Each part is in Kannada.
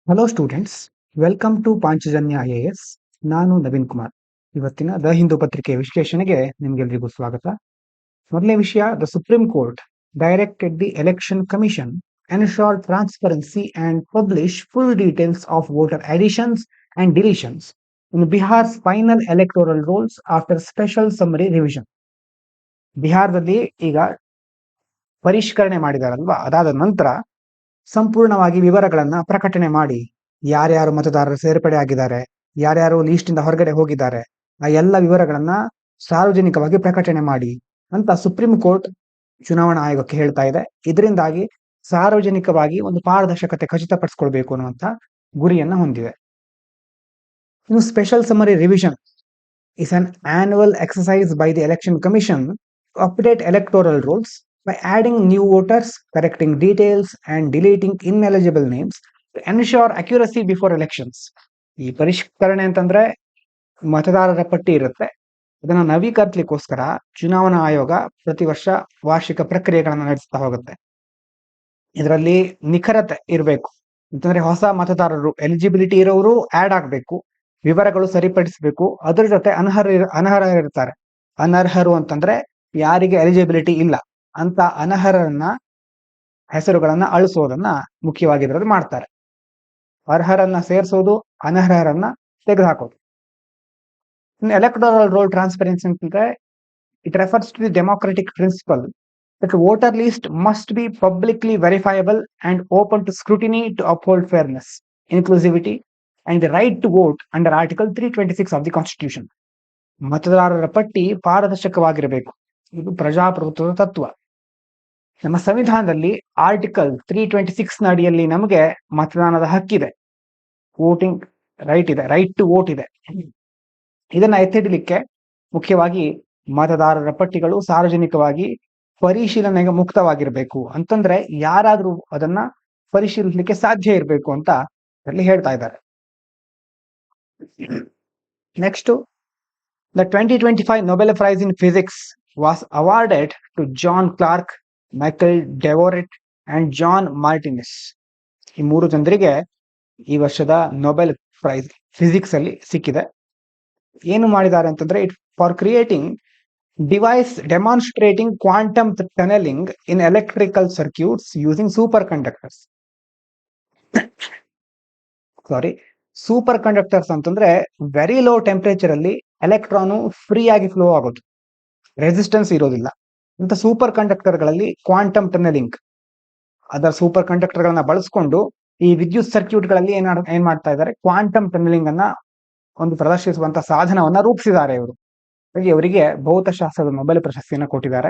Hello students, welcome to Panchajanya IAS. ನಾನು ನವೀನ್ ಕುಮಾರ್. ಇವತ್ತಿನ ದ ಹಿಂದೂ ಪತ್ರಿಕೆ ವಿಶ್ಲೇಷಣೆಗೆ ನಿಮಗೆಲ್ಲರಿಗೂ ಸ್ವಾಗತ. ಮೊದಲನೇ ವಿಷಯ, the supreme court directed the election commission ensure transparency and publish full details of voter additions and deletions in Bihar's final electoral rolls after special summary revision. ಬಿಹಾರದಲ್ಲಿ ಈಗ ಪರಿಷ್ಕರಣೆ ಮಾಡಿದಾರಲ್ವಾ, ಅದಾದ ನಂತರ ಸಂಪೂರ್ಣವಾಗಿ ವಿವರಗಳನ್ನ ಪ್ರಕಟಣೆ ಮಾಡಿ ಯಾರ್ಯಾರು ಮತದಾರರು ಸೇರ್ಪಡೆ ಆಗಿದ್ದಾರೆ, ಯಾರ್ಯಾರು ಲೀಸ್ಟ್ ಇಂದ ಹೊರಗಡೆ ಹೋಗಿದ್ದಾರೆ, ಆ ಎಲ್ಲ ವಿವರಗಳನ್ನ ಸಾರ್ವಜನಿಕವಾಗಿ ಪ್ರಕಟಣೆ ಮಾಡಿ ಅಂತ ಸುಪ್ರೀಂ ಕೋರ್ಟ್ ಚುನಾವಣಾ ಆಯೋಗಕ್ಕೆ ಹೇಳ್ತಾ ಇದೆ. ಇದರಿಂದಾಗಿ ಸಾರ್ವಜನಿಕವಾಗಿ ಒಂದು ಪಾರದರ್ಶಕತೆ ಖಚಿತಪಡಿಸಿಕೊಳ್ಬೇಕು ಅನ್ನುವಂತ ಗುರಿಯನ್ನ ಹೊಂದಿದೆ. ಇನ್ನು special summary revision is an annual exercise by the Election Commission to update electoral rolls by adding new voters, correcting details, and deleting ineligible names to ensure accuracy before elections. ಈ ಪರಿಷ್ಕರಣೆ ಅಂತಂದ್ರೆ ಮತದಾರರ ಪಟ್ಟಿ ಇರುತ್ತೆ, ಅದನ್ನ ನವೀಕರಿಸಲಿಕ್ಕೋಸ್ಕರ ಚುನಾವಣಾ ಆಯೋಗ ಪ್ರತಿ ವರ್ಷ ವಾರ್ಷಿಕ ಪ್ರಕ್ರಿಯೆಗಳನ್ನು ನಡೆಸ್ತಾ ಹೋಗುತ್ತೆ. ಇದರಲ್ಲಿ ನಿಖರತೆ ಇರಬೇಕು ಅಂತಂದ್ರೆ ಹೊಸ ಮತದಾರರು ಎಲಿಜಿಬಿಲಿಟಿ ಇರೋರು ಆಡ್ ಆಗ್ಬೇಕು, ವಿವರಗಳು ಸರಿಪಡಿಸಬೇಕು. ಅದರ ಜೊತೆ ಅನರ್ಹರಿರ್ತಾರೆ. ಅನರ್ಹರು ಅಂತಂದ್ರೆ ಯಾರಿಗೆ ಎಲಿಜಿಬಿಲಿಟಿ ಇಲ್ಲ ಅಂತ ಅನರ್ಹರನ್ನ ಹೆಸರುಗಳನ್ನ ಅಳಿಸೋದನ್ನ ಮುಖ್ಯವಾಗಿ ಇದರಲ್ಲಿ ಮಾಡ್ತಾರೆ. ಅರ್ಹರನ್ನ ಸೇರಿಸೋದು, ಅನರ್ಹರನ್ನ ತೆಗೆದುಹಾಕೋದು. ಇನ್ನು ಎಲೆಕ್ಟೋರಲ್ ರೋಲ್ ಟ್ರಾನ್ಸ್ಪರೆನ್ಸಿ ಅಂತಂದ್ರೆ it refers to the democratic principle that the voter list must be publicly verifiable and open to scrutiny to uphold fairness, inclusivity, and the right to vote under Article 326 of the Constitution. ಮತದಾರರ ಪಟ್ಟಿ ಪಾರದರ್ಶಕವಾಗಿರಬೇಕು. ಇದು ಪ್ರಜಾಪ್ರಭುತ್ವದ ತತ್ವ. ನಮ್ಮ ಸಂವಿಧಾನದಲ್ಲಿ ಆರ್ಟಿಕಲ್ 326 ನ ಅಡಿಯಲ್ಲಿ ನಮಗೆ ಮತದಾನದ ಹಕ್ಕಿದೆ, ವೋಟಿಂಗ್ ರೈಟ್ ಇದೆ, ರೈಟ್ ಟು ವೋಟ್ ಇದೆ. ಇದನ್ನ ಎತ್ತಿಡಲಿಕ್ಕೆ ಮುಖ್ಯವಾಗಿ ಮತದಾರರ ಪಟ್ಟಿಗಳು ಸಾರ್ವಜನಿಕವಾಗಿ ಪರಿಶೀಲನೆಗೆ ಮುಕ್ತವಾಗಿರ್ಬೇಕು ಅಂತಂದ್ರೆ ಯಾರಾದ್ರೂ ಅದನ್ನ ಪರಿಶೀಲಿಸಲಿಕ್ಕೆ ಸಾಧ್ಯ ಇರಬೇಕು ಅಂತ ಅಲ್ಲಿ ಹೇಳ್ತಾ ಇದ್ದಾರೆ. Next, the 2025 Nobel Prize in Physics was awarded to John Clark, Michael Devoret and John Martinez. ಈ ಮೂರು ಜನರಿಗೆ ಈ ವರ್ಷದ ನೊಬೆಲ್ ಪ್ರೈಸ್ ಫಿಸಿಕ್ಸ್ ಅಲ್ಲಿ ಸಿಕ್ಕಿದೆ. ಏನು ಮಾಡಿದ್ದಾರೆ ಅಂತಂದ್ರೆ, it for creating device demonstrating quantum tunneling in electrical circuits using superconductors. Superconductors ಅಂತಂದ್ರೆ ವೆರಿ ಲೋ ಟೆಂಪರೇಚರ್ ಅಲ್ಲಿ ಎಲೆಕ್ಟ್ರಾನು ಫ್ರೀ ಆಗಿ ಫ್ಲೋ ಆಗೋದು, ರೆಸಿಸ್ಟೆನ್ಸ್ ಇರೋದಿಲ್ಲ. ಅಂತ ಸೂಪರ್ ಕಂಡಕ್ಟರ್ಗಳಲ್ಲಿ ಕ್ವಾಂಟಮ್ ಟನಲಿಂಗ್, ಅದರ ಸೂಪರ್ ಕಂಡಕ್ಟರ್ ಗಳನ್ನ ಬಳಸ್ಕೊಂಡು ಈ ವಿದ್ಯುತ್ ಸರ್ಕ್ಯೂಟ್ ಗಳಲ್ಲಿ ಏನ್ ಮಾಡ್ತಾ ಇದ್ದಾರೆ, ಕ್ವಾಂಟಮ್ ಟನಲಿಂಗ್ ಅನ್ನ ಒಂದು ಪ್ರದರ್ಶಿಸುವಂತ ಸಾಧನವನ್ನ ರೂಪಿಸಿದ್ದಾರೆ ಇವರು. ಅವರಿಗೆ ಭೌತಶಾಸ್ತ್ರದ ನೊಬೆಲ್ ಪ್ರಶಸ್ತಿಯನ್ನ ಕೊಟ್ಟಿದ್ದಾರೆ.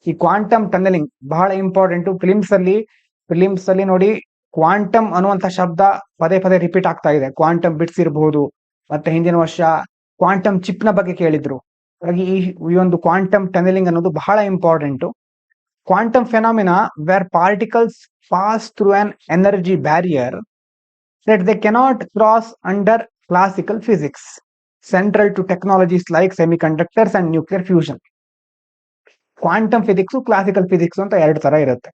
ಈ ಕ್ವಾಂಟಮ್ ಟನಲಿಂಗ್ ಬಹಳ ಇಂಪಾರ್ಟೆಂಟ್. ಫಿಲಿಮ್ಸ್ ಅಲ್ಲಿ ನೋಡಿ, ಕ್ವಾಂಟಮ್ ಅನ್ನುವಂತ ಶಬ್ದ ಪದೇ ಪದೇ ರಿಪೀಟ್ ಆಗ್ತಾ ಇದೆ. ಕ್ವಾಂಟಮ್ ಬಿಟ್ಸ್ ಇರಬಹುದು, ಮತ್ತೆ ಹಿಂದಿನ ವರ್ಷ ಕ್ವಾಂಟಮ್ ಚಿಪ್ ನ ಬಗ್ಗೆ ಕೇಳಿದ್ರು. ಹಾಗಾಗಿ ಈ ಒಂದು ಕ್ವಾಂಟಮ್ ಟನಲಿಂಗ್ ಅನ್ನೋದು ಬಹಳ important. Quantum phenomena where particles pass through an energy barrier that they cannot cross under classical physics, central to technologies like semiconductors and nuclear fusion. Quantum physics, classical physics ಅಂತ ಎರಡು ತರ ಇರುತ್ತೆ.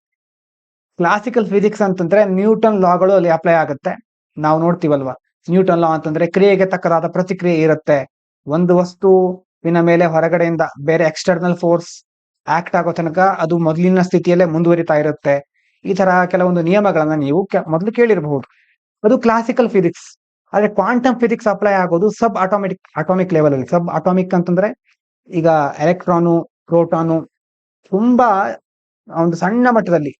ಕ್ಲಾಸಿಕಲ್ ಫಿಸಿಕ್ಸ್ ಅಂತಂದ್ರೆ ನ್ಯೂಟನ್ ಲಾಗಳು ಅಲ್ಲಿ ಅಪ್ಲೈ ಆಗುತ್ತೆ. ನಾವು ನೋಡ್ತೀವಲ್ವಾ, ನ್ಯೂಟನ್ ಲಾ ಅಂತಂದ್ರೆ ಕ್ರಿಯೆಗೆ ತಕ್ಕದಾದ ಪ್ರತಿಕ್ರಿಯೆ ಇರುತ್ತೆ. ಒಂದು ವಸ್ತುವಿನ ಮೇಲೆ ಹೊರಗಡೆಯಿಂದ ಬೇರೆ ಎಕ್ಸ್ಟರ್ನಲ್ ಫೋರ್ಸ್ ಆಕ್ಟ್ ಆಗೋ ತನಕ ಅದು ಮೊದಲಿನ ಸ್ಥಿತಿಯಲ್ಲೇ ಮುಂದುವರಿತಾ ಇರುತ್ತೆ. ಈ ತರ ಕೆಲವೊಂದು ನಿಯಮಗಳನ್ನ ನೀವು ಮೊದಲು ಕೇಳಿರಬಹುದು. ಅದು ಕ್ಲಾಸಿಕಲ್ ಫಿಸಿಕ್ಸ್. ಆದ್ರೆ ಕ್ವಾಂಟಮ್ ಫಿಸಿಕ್ಸ್ ಅಪ್ಲೈ ಆಗೋದು ಸಬ್ ಅಟಾಮಿಕ್ ಲೆವೆಲ್ ಅಲ್ಲಿ. ಸಬ್ ಅಟಾಮಿಕ್ ಅಂತಂದ್ರೆ ಈಗ ಎಲೆಕ್ಟ್ರಾನು, ಪ್ರೋಟಾನು ತುಂಬಾ ಒಂದು ಸಣ್ಣ ಮಟ್ಟದಲ್ಲಿ,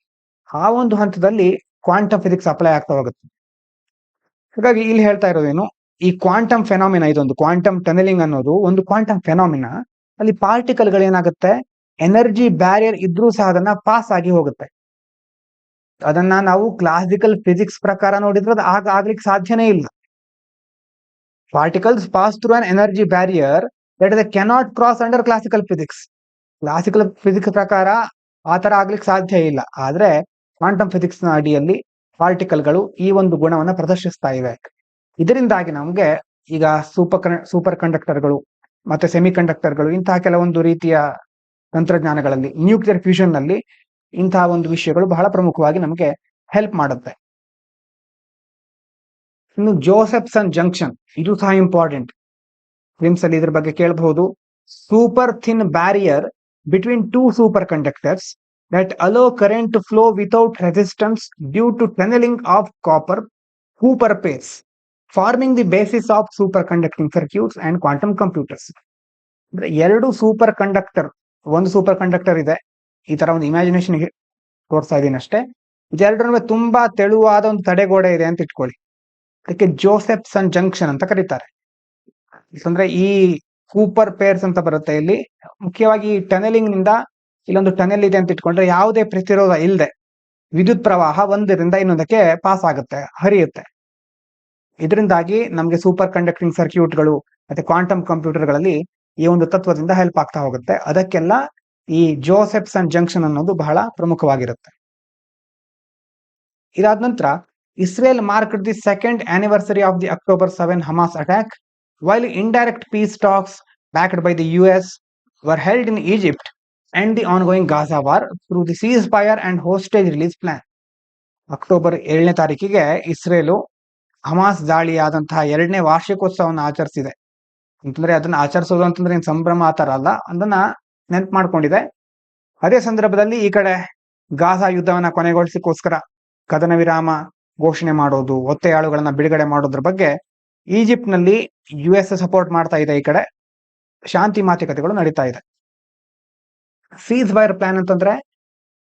ಆ ಒಂದು ಹಂತದಲ್ಲಿ ಕ್ವಾಂಟಮ್ ಫಿಸಿಕ್ಸ್ ಅಪ್ಲೈ ಆಗ್ತಾ ಹೋಗುತ್ತೆ. ಹಾಗಾಗಿ ಇಲ್ಲಿ ಹೇಳ್ತಾ ಇರೋದೇನು, ಈ ಕ್ವಾಂಟಮ್ ಫೆನಾಮಿನಾ, ಇದೊಂದು ಕ್ವಾಂಟಮ್ ಟನಲಿಂಗ್ ಅನ್ನೋದು ಒಂದು ಕ್ವಾಂಟಮ್ ಫೆನಾಮಿನಾ. ಅಲ್ಲಿ ಪಾರ್ಟಿಕಲ್ ಗಳೇನಾಗುತ್ತೆ, ಎನರ್ಜಿ ಬ್ಯಾರಿಯರ್ ಇದ್ರೂ ಸಹ ಅದನ್ನ ಪಾಸ್ ಆಗಿ ಹೋಗುತ್ತೆ. ಅದನ್ನ ನಾವು ಕ್ಲಾಸಿಕಲ್ ಫಿಸಿಕ್ಸ್ ಪ್ರಕಾರ ನೋಡಿದ್ರೆ ಅದು ಆಗ್ಲಿಕ್ಕೆ ಸಾಧ್ಯನೇ ಇಲ್ಲ. Particles pass through an energy barrier that they cannot cross under classical physics. Classical physics ಪ್ರಕಾರ ಆ ತರ ಆಗ್ಲಿಕ್ಕೆ ಸಾಧ್ಯ ಇಲ್ಲ. ಆದ್ರೆ ಕ್ವಾಂಟಮ್ ಫಿಸಿಕ್ಸ್ ನ ಅಡಿಯಲ್ಲಿ ಪಾರ್ಟಿಕಲ್ಗಳು ಈ ಒಂದು ಗುಣವನ್ನ ಪ್ರದರ್ಶಿಸ್ತಾ ಇವೆ. ಇದರಿಂದಾಗಿ ನಮ್ಗೆ ಈಗ ಸೂಪರ್ ಕಂಡಕ್ಟರ್ಗಳು ಮತ್ತೆ ಸೆಮಿ ಕಂಡಕ್ಟರ್ಗಳು, ಇಂತಹ ಕೆಲವೊಂದು ರೀತಿಯ ತಂತ್ರಜ್ಞಾನಗಳಲ್ಲಿ, ನ್ಯೂಕ್ಲಿಯರ್ ಫ್ಯೂಷನ್ ನಲ್ಲಿ ಇಂತಹ ಒಂದು ವಿಷಯಗಳು ಬಹಳ ಪ್ರಮುಖವಾಗಿ ನಮಗೆ ಹೆಲ್ಪ್ ಮಾಡುತ್ತೆ. ಇನ್ನು ಜೋಸೆಫ್ಸನ್ ಜಂಕ್ಷನ್, ಇದು ಸಹ ಇಂಪಾರ್ಟೆಂಟ್. ಪ್ರಿಮ್ಸ್ ಅಲ್ಲಿ ಇದ್ರ ಬಗ್ಗೆ ಕೇಳಬಹುದು. Super thin barrier between two super conductors that allow current to flow without resistance due to tunneling of Cooper pairs, forming the basis of superconducting circuits and quantum computers. ಅಂದ್ರೆ ಎರಡು ಸೂಪರ್ ಕಂಡಕ್ಟರ್, ಒಂದು ಸೂಪರ್ ಕಂಡಕ್ಟರ್ ಇದೆ, ಈ ತರ ಒಂದು ಇಮ್ಯಾಜಿನೇಷನ್ ತೋರಿಸ್ತಾ ಇದೀನಿ ಅಷ್ಟೇ. ಇದೆರಡರ ನಡುವೆ ತುಂಬಾ ತೆಳುವಾದ ಒಂದು ತಡೆಗೋಡೆ ಇದೆ ಅಂತ ಇಟ್ಕೊಳ್ಳಿ. ಅದಕ್ಕೆ ಜೋಸೆಫ್ಸನ್ ಜಂಕ್ಷನ್ ಅಂತ ಕರೀತಾರೆ. ಅಂದ್ರೆ ಈ ಕೂಪರ್ ಪೇರ್ಸ್ ಅಂತ ಬರುತ್ತೆ ಇಲ್ಲಿ. ಮುಖ್ಯವಾಗಿ ಟನೆಲಿಂಗ್ ನಿಂದ, ಇಲ್ಲೊಂದು ಟನೆಲ್ ಇದೆ ಅಂತ ಇಟ್ಕೊಂಡ್ರೆ ಯಾವುದೇ ಪ್ರತಿರೋಧ ಇಲ್ಲದೆ ವಿದ್ಯುತ್ ಪ್ರವಾಹ ಒಂದರಿಂದ ಇನ್ನೊಂದಕ್ಕೆ ಪಾಸ್ ಆಗುತ್ತೆ, ಹರಿಯುತ್ತೆ. ಇದರಿಂದಾಗಿ ನಮಗೆ ಸೂಪರ್ ಕಂಡಕ್ಟಿಂಗ್ ಸರ್ಕ್ಯೂಟ್ಗಳು ಮತ್ತೆ ಕ್ವಾಂಟಮ್ ಕಂಪ್ಯೂಟರ್ಗಳಲ್ಲಿ ಈ ಒಂದು ತತ್ವದಿಂದ ಹೆಲ್ಪ್ ಆಗ್ತಾ ಹೋಗುತ್ತೆ. ಅದಕ್ಕೆಲ್ಲ ಈ ಜೋಸೆಫ್ಸನ್ ಜಂಕ್ಷನ್ ಅನ್ನೋದು ಬಹಳ ಪ್ರಮುಖವಾಗಿರುತ್ತೆ. ಇದಾದ ನಂತರ Israel marked the second anniversary of the October 7 Hamas attack, while indirect peace talks backed by the US were held in Egypt and the ongoing Gaza war through the ceasefire and hostage release plan. October 7ನೇ ತಾರೀಕಿಗೆ ಇಸ್ರೇಲು ಹಮಾಸ್ ದಾಳಿಯಾದಂತಹ 2ನೇ ವಾರ್ಷಿಕೋತ್ಸವವನ್ನು ಆಚರಿಸಿದೆ. ಅಂತಂದ್ರೆ ಅದನ್ನ ಆಚರಿಸೋದು ಅಂತಂದ್ರೆ ಸಂಭ್ರಮ ಆತರ ಅಲ್ಲ, ಅದನ್ನ ನೆನ್ಪು ಮಾಡ್ಕೊಂಡಿದೆ. ಅದೇ ಸಂದರ್ಭದಲ್ಲಿ ಈ ಕಡೆ ಗಾಜಾ ಯುದ್ಧವನ್ನ ಕೊನೆಗೊಳಿಸೋಕ್ಕೋಸ್ಕರ ಕದನ ವಿರಾಮ ಘೋಷಣೆ ಮಾಡೋದು, ಒತ್ತೆಯಾಳುಗಳನ್ನ ಬಿಡುಗಡೆ ಮಾಡೋದ್ರ ಬಗ್ಗೆ ಈಜಿಪ್ಟ್ ನಲ್ಲಿ US ಸಪೋರ್ಟ್ ಮಾಡ್ತಾ ಇದೆ. ಈ ಕಡೆ ಶಾಂತಿ ಮಾತುಕತೆಗಳು ನಡೀತಾ ಇದೆ. ಸೀಸ್ ಫೈರ್ ಪ್ಲಾನ್ ಅಂತಂದ್ರೆ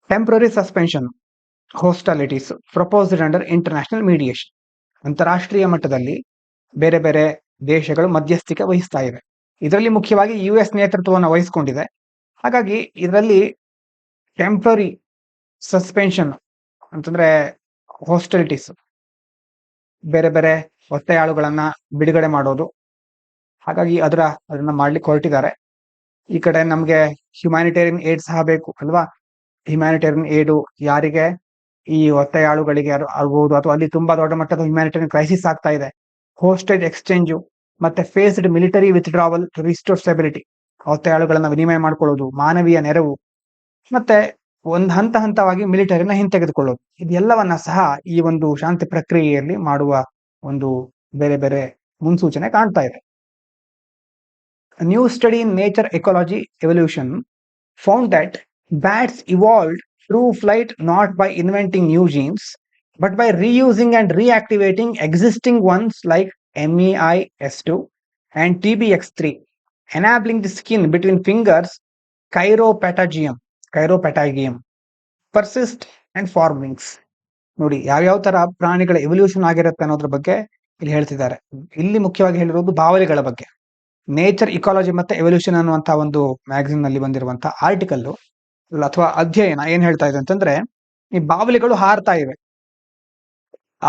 temporary suspension hostilities proposed under international mediation. ಅಂತಾರಾಷ್ಟ್ರೀಯ ಮಟ್ಟದಲ್ಲಿ ಬೇರೆ ಬೇರೆ ದೇಶಗಳು ಮಧ್ಯಸ್ಥಿಕೆ ವಹಿಸ್ತಾ ಇವೆ. ಇದರಲ್ಲಿ ಮುಖ್ಯವಾಗಿ US ನೇತೃತ್ವವನ್ನು ವಹಿಸಿಕೊಂಡಿದೆ. ಹಾಗಾಗಿ ಇದರಲ್ಲಿ ಟೆಂಪರರಿ ಸಸ್ಪೆನ್ಷನ್ ಅಂತಂದ್ರೆ ಹೋಸ್ಟಾಲಿಟೀಸ್, ಬೇರೆ ಬೇರೆ ಒತ್ತೆಯಾಳುಗಳನ್ನ ಬಿಡುಗಡೆ ಮಾಡೋದು. ಹಾಗಾಗಿ ಅದನ್ನ ಮಾಡ್ಲಿಕ್ಕೆ ಹೊರಟಿದ್ದಾರೆ. ಈ ಕಡೆ ನಮ್ಗೆ ಹ್ಯುಮ್ಯಾನಿಟೇರಿಯನ್ ಏಡ್ ಸಹ ಬೇಕು ಅಲ್ವಾ. ಹ್ಯುಮ್ಯಾನಿಟೇರಿಯನ್ ಏಡು ಯಾರಿಗೆ, ಈ ಒತ್ತೆಯಾಳುಗಳಿಗೆ ಆಗ್ಬಹುದು, ಅಥವಾ ಅಲ್ಲಿ ತುಂಬಾ ದೊಡ್ಡ ಮಟ್ಟದ ಹ್ಯುಮ್ಯಾನಿಟೇರಿಯನ್ ಕ್ರೈಸಿಸ್ ಆಗ್ತಾ ಇದೆ. ಹೋಸ್ಟೇಜ್ ಎಕ್ಸ್ಚೇಂಜು ಮತ್ತೆ phased military withdrawal to restore stability, ಒತ್ತೆಯಾಳುಗಳನ್ನ ವಿನಿಮಯ ಮಾಡ್ಕೊಳ್ಳೋದು, ಮಾನವೀಯ ನೆರವು, ಮತ್ತೆ ಒಂದು ಹಂತವಾಗಿ ಮಿಲಿಟರಿನ ಹಿಂತೆಗೆದುಕೊಳ್ಳೋದು, ಇದೆಲ್ಲವನ್ನ ಸಹ ಈ ಒಂದು ಶಾಂತಿ ಪ್ರಕ್ರಿಯೆಯಲ್ಲಿ ಮಾಡುವ ಒಂದು ಬೇರೆ ಬೇರೆ ಮುನ್ಸೂಚನೆ ಕಾಣ್ತಾ ಇದೆ. A new study in Nature Ecology Evolution found that bats evolved through flight not by inventing new genes, but by reusing and reactivating existing ones like MEIS2 and TBX3, enabling the skin between fingers chiropatagium persist and form wings. ನೋಡಿ ಯಾವ್ಯಾವ ತರ ಪ್ರಾಣಿಗಳ ಎವಲ್ಯೂಷನ್ ಆಗಿರುತ್ತೆ ಅನ್ನೋದ್ರ ಬಗ್ಗೆ ಇಲ್ಲಿ ಹೇಳ್ತಿದ್ದಾರೆ. ಇಲ್ಲಿ ಮುಖ್ಯವಾಗಿ ಹೇಳಿರೋದು ಬಾವಲಿಗಳ ಬಗ್ಗೆ. ನೇಚರ್ ಇಕಾಲಜಿ ಮತ್ತೆ ಎವಲ್ಯೂಷನ್ ಅನ್ನುವಂತ ಒಂದು ಮ್ಯಾಗಝಿನ್ ನಲ್ಲಿ ಬಂದಿರುವಂತಹ ಆರ್ಟಿಕಲ್ ಅಥವಾ ಅಧ್ಯಯನ ಏನ್ ಹೇಳ್ತಾ ಇದೆ ಅಂತಂದ್ರೆ, ಈ ಬಾವಲಿಗಳು ಹಾರ್ತಾ ಇವೆ.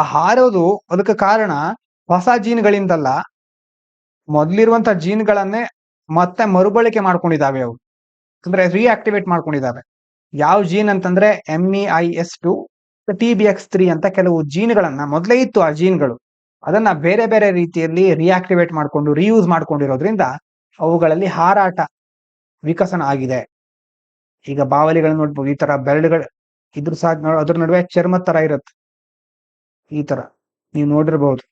ಆ ಹಾರೋದು ಅದಕ್ಕೆ ಕಾರಣ ಹೊಸ ಜೀನ್ಗಳಿಂದಲ್ಲ, ಮೊದಲಿರುವಂತ ಜೀನ್ಗಳನ್ನೇ ಮತ್ತೆ ಮರುಬಳಕೆ ಮಾಡ್ಕೊಂಡಿದ್ದಾವೆ. ಅವು ಅಂದ್ರೆ ರಿಆಕ್ಟಿವೇಟ್ ಮಾಡ್ಕೊಂಡಿದ್ದಾವೆ. ಯಾವ ಜೀನ್ ಅಂತಂದ್ರೆ MEIS2 TBX3 ಅಂತ ಕೆಲವು ಜೀನ್ಗಳನ್ನ ಮೊದಲೇ ಇತ್ತು. ಆ ಜೀನ್ಗಳು ಅದನ್ನ ಬೇರೆ ಬೇರೆ ರೀತಿಯಲ್ಲಿ ರಿಆಕ್ಟಿವೇಟ್ ಮಾಡ್ಕೊಂಡು ರಿಯೂಸ್ ಮಾಡ್ಕೊಂಡಿರೋದ್ರಿಂದ ಅವುಗಳಲ್ಲಿ ಹಾರಾಟ ವಿಕಸನ ಆಗಿದೆ. ಈಗ ಬಾವಲಿಗಳನ್ನ ನೋಡ್ಬೋದು, ಈ ತರ ಬೆರಳುಗಳು ಇದ್ರ ಸಹ ಅದ್ರ ನಡುವೆ ಚರ್ಮ ತರ ಇರುತ್ತೆ. ಈ ತರ ನೀವು ನೋಡಿರ್ಬಹುದು.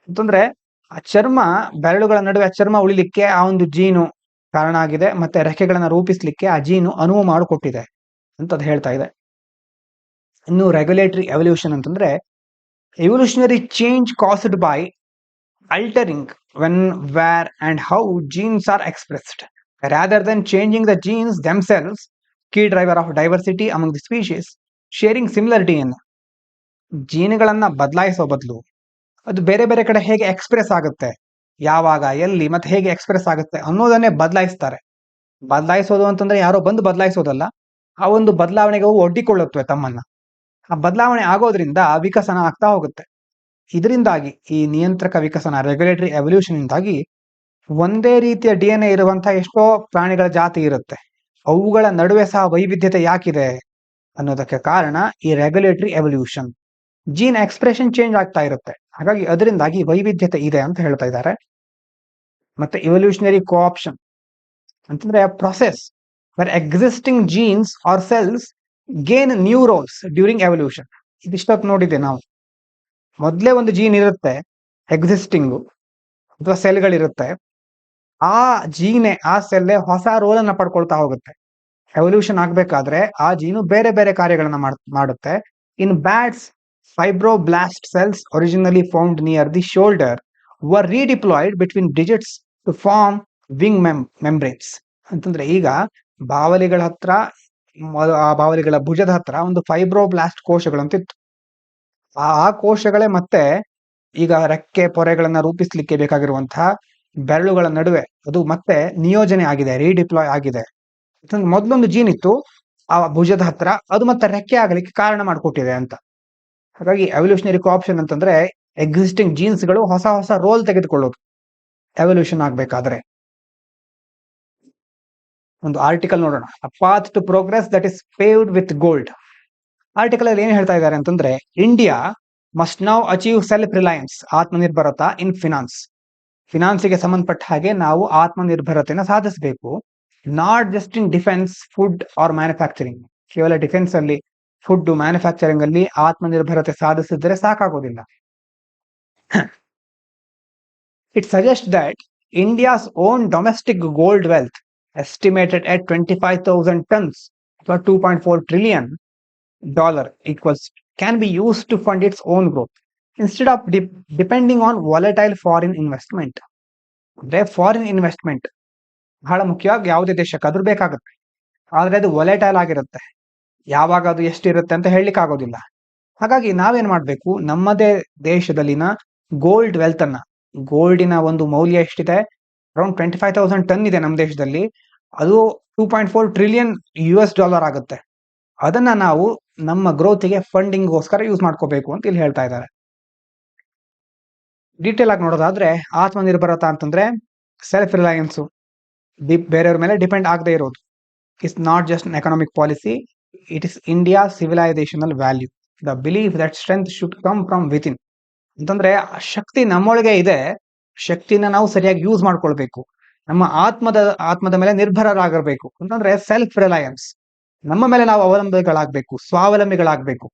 ಅಂತಂದ್ರೆ ಆ ಚರ್ಮ, ಬೆರಳುಗಳ ನಡುವೆ ಚರ್ಮ ಉಳಿಲಿಕ್ಕೆ ಆ ಒಂದು ಜೀನು ಕಾರಣ ಆಗಿದೆ, ಮತ್ತೆ ರೆಕ್ಕೆಗಳನ್ನ ರೂಪಿಸ್ಲಿಕ್ಕೆ ಆ ಜೀನು ಅನುವು ಮಾಡಿಕೊಟ್ಟಿದೆ ಅಂತ ಅದು ಹೇಳ್ತಾ ಇದೆ. ಇನ್ನು ರೆಗ್ಯುಲೇಟರಿ ಎವಲ್ಯೂಷನ್ ಅಂತಂದ್ರೆ evolutionary change caused by altering when, where and how genes are expressed rather than changing the genes themselves, key driver of diversity among the species, sharing similarity in. ಜೀನ್ಗಳನ್ನ ಬದಲಾಯಿಸೋ ಬದಲು ಅದು ಬೇರೆ ಬೇರೆ ಕಡೆ ಹೇಗೆ ಎಕ್ಸ್ಪ್ರೆಸ್ ಆಗುತ್ತೆ, ಯಾವಾಗ, ಎಲ್ಲಿ ಮತ್ತೆ ಹೇಗೆ ಎಕ್ಸ್ಪ್ರೆಸ್ ಆಗುತ್ತೆ ಅನ್ನೋದನ್ನೇ ಬದಲಾಯಿಸ್ತಾರೆ. ಬದಲಾಯಿಸೋದು ಅಂತಂದ್ರೆ ಯಾರೋ ಬಂದು ಬದಲಾಯಿಸೋದಲ್ಲ, ಆ ಒಂದು ಬದಲಾವಣೆಗೆ ಒಡ್ಡಿಕೊಳ್ಳುತ್ತವೆ ತಮ್ಮನ್ನ. ಆ ಬದಲಾವಣೆ ಆಗೋದ್ರಿಂದ ವಿಕಸನ ಆಗ್ತಾ ಹೋಗುತ್ತೆ. ಇದರಿಂದಾಗಿ ಈ ನಿಯಂತ್ರಕ ವಿಕಸನ, ರೆಗ್ಯುಲೇಟರಿ ಎವಲ್ಯೂಷನ್ ಇಂದಾಗಿ ಒಂದೇ ರೀತಿಯ DNA ಇರುವಂತಹ ಎಷ್ಟೋ ಪ್ರಾಣಿಗಳ ಜಾತಿ ಇರುತ್ತೆ. ಅವುಗಳ ನಡುವೆ ಸಹ ವೈವಿಧ್ಯತೆ ಯಾಕಿದೆ ಅನ್ನೋದಕ್ಕೆ ಕಾರಣ ಈ regulatory evolution. Gene expression change ಆಗ್ತಾ ಇರುತ್ತೆ, ಹಾಗಾಗಿ ಅದರಿಂದಾಗಿ ವೈವಿಧ್ಯತೆ ಇದೆ ಅಂತ ಹೇಳ್ತಾ ಇದ್ದಾರೆ. ಮತ್ತೆ ಇವಲ್ಯೂಷನರಿ ಕೋಆಪ್ಷನ್ ಅಂತಂದ್ರೆ process where existing genes or cells gain new roles during evolution. ಇದಿಷ್ಟೊತ್ತು ನೋಡಿದ್ದೆ ನಾವು. ಮೊದಲೇ ಒಂದು ಜೀನ್ ಇರುತ್ತೆ ಎಕ್ಸಿಸ್ಟಿಂಗು ಅಥವಾ ಸೆಲ್ಗಳಿರುತ್ತೆ. ಆ ಜೀನೆ ಆ ಸೆಲ್ಲೆ ಹೊಸ ರೋಲ್ ಅನ್ನ ಪಡ್ಕೊಳ್ತಾ ಹೋಗುತ್ತೆ. ಎವಲ್ಯೂಷನ್ ಆಗ್ಬೇಕಾದ್ರೆ ಆ ಜೀನು ಬೇರೆ ಬೇರೆ ಕಾರ್ಯಗಳನ್ನ ಮಾಡುತ್ತೆ. In bats, fibroblast cells originally found near the shoulder were redeployed between digits to form wing membranes. ಅಂತಂದ್ರೆ ಈಗ ಬಾವಲಿಗಳ ಹತ್ರ, ಆ ಬಾವಲಿಗಳ ಭುಜದ ಹತ್ರ ಒಂದು ಫೈಬ್ರೋಬ್ಲಾಸ್ಟ್ ಕೋಶಗಳು ಅಂತ ಇತ್ತು. ಆ ಕೋಶಗಳೇ ಮತ್ತೆ ಈಗ ರೆಕ್ಕೆ ಪೊರೆಗಳನ್ನ ರೂಪಿಸ್ಲಿಕ್ಕೆ ಬೇಕಾಗಿರುವಂತಹ ಬೆರಳುಗಳ ನಡುವೆ ಅದು ಮತ್ತೆ ನಿಯೋಜನೆ ಆಗಿದೆ, ರೀಡಿಪ್ಲಾಯ್ ಆಗಿದೆ. ಮೊದಲೊಂದು ಜೀನ್ ಇತ್ತು ಆ ಭುಜದ ಹತ್ರ, ಅದು ಮತ್ತೆ ರೆಕ್ಕೆ ಆಗಲಿಕ್ಕೆ ಕಾರಣ ಮಾಡಿಕೊಟ್ಟಿದೆ ಅಂತ. ಹಾಗಾಗಿ ಎವಲ್ಯೂಷನರಿ ಆಪ್ಷನ್ ಅಂತಂದ್ರೆ ಎಕ್ಸಿಸ್ಟಿಂಗ್ ಜೀನ್ಸ್ಗಳು ಹೊಸ ಹೊಸ ರೋಲ್ ತೆಗೆದುಕೊಳ್ಳೋದು ಎವಲ್ಯೂಷನ್ ಆಗ್ಬೇಕಾದ್ರೆ. ಒಂದು ಆರ್ಟಿಕಲ್ ನೋಡೋಣ, a path to progress that is paved with gold. Article ಅಲ್ಲಿ ಏನ್ ಹೇಳ್ತಾ ಇದ್ದಾರೆ ಅಂತಂದ್ರೆ, India must now achieve self reliance, ಆತ್ಮನಿರ್ಭರತಾ ಇನ್ ಫಿನಾನ್ಸ್. ಫಿನಾನ್ಸ್ಗೆ ಸಂಬಂಧಪಟ್ಟ ಹಾಗೆ ನಾವು ಆತ್ಮನಿರ್ಭರತೆನ ಸಾಧಿಸಬೇಕು. Not just in defence, food or manufacturing. ಕೇವಲ ಡಿಫೆನ್ಸ್ ಅಲ್ಲಿ, ಫುಡ್, ಮ್ಯಾನುಫ್ಯಾಕ್ಚರಿಂಗ್ ಅಲ್ಲಿ ಆತ್ಮನಿರ್ಭರತೆ ಸಾಧಿಸಿದ್ರೆ ಸಾಕಾಗೋದಿಲ್ಲ. It suggest that India's own domestic gold wealth estimated at 25,000 tons or $2.4 trillion equals can be used to fund its own growth instead of depending on volatile foreign investment. ಅಂದ್ರೆ ಫಾರಿನ್ ಇನ್ವೆಸ್ಟ್ಮೆಂಟ್ ಬಹಳ ಮುಖ್ಯವಾಗಿ ಯಾವುದೇ ದೇಶಕ್ಕಾದ್ರೂ ಬೇಕಾಗುತ್ತೆ, ಆದ್ರೆ ಅದು ವೊಲೆಟೈಲ್ ಆಗಿರುತ್ತೆ. ಯಾವಾಗ ಅದು ಎಷ್ಟಿರುತ್ತೆ ಅಂತ ಹೇಳಲಿಕ್ಕೆ ಆಗೋದಿಲ್ಲ. ಹಾಗಾಗಿ ನಾವೇನ್ ಮಾಡ್ಬೇಕು, ನಮ್ಮದೇ ದೇಶದಲ್ಲಿನ ಗೋಲ್ಡ್ ವೆಲ್ತ್ ಅನ್ನ, ಗೋಲ್ಡಿನ ಒಂದು ಮೌಲ್ಯ ಎಷ್ಟಿದೆ, ಅರೌಂಡ್ 25,000 ಟನ್ ಇದೆ ನಮ್ಮ ದೇಶದಲ್ಲಿ. ಅದು $2.4 ಟ್ರಿಲಿಯನ್ ಆಗುತ್ತೆ. ಅದನ್ನ ನಾವು ನಮ್ಮ ಗ್ರೋತ್ಗೆ ಫಂಡಿಂಗ್ಗೋಸ್ಕರ ಯೂಸ್ ಮಾಡ್ಕೋಬೇಕು ಅಂತ ಇಲ್ಲಿ ಹೇಳ್ತಾ ಇದ್ದಾರೆ. ಡೀಟೇಲ್ ಆಗಿ ನೋಡೋದಾದ್ರೆ, ಆತ್ಮನಿರ್ಭರತಾ ಅಂತಂದ್ರೆ ಸೆಲ್ಫ್ ರಿಲಯನ್ಸ್, ಬೇರೆಯವ್ರ ಮೇಲೆ ಡಿಪೆಂಡ್ ಆಗದೆ ಇರೋದು. It's not just an economic policy, it is India civilisational value. The belief that strength should come from within. ಅಂತಂದ್ರೆ ಶಕ್ತಿ ನಮ್ಮೊಳಗೆ ಇದೆ, ಶಕ್ತಿನ ನಾವು ಸರಿಯಾಗಿ ಯೂಸ್ ಮಾಡ್ಕೊಳ್ಬೇಕು. ನಮ್ಮ ಆತ್ಮದ ಮೇಲೆ ನಿರ್ಭರರಾಗಿರ್ಬೇಕು ಅಂತಂದ್ರೆ ಸೆಲ್ಫ್ ರಿಲಯನ್ಸ್. ನಮ್ಮ ಮೇಲೆ ನಾವು ಅವಲಂಬಿಗಳಾಗಬೇಕು, ಸ್ವಾವಲಂಬಿಗಳಾಗಬೇಕು.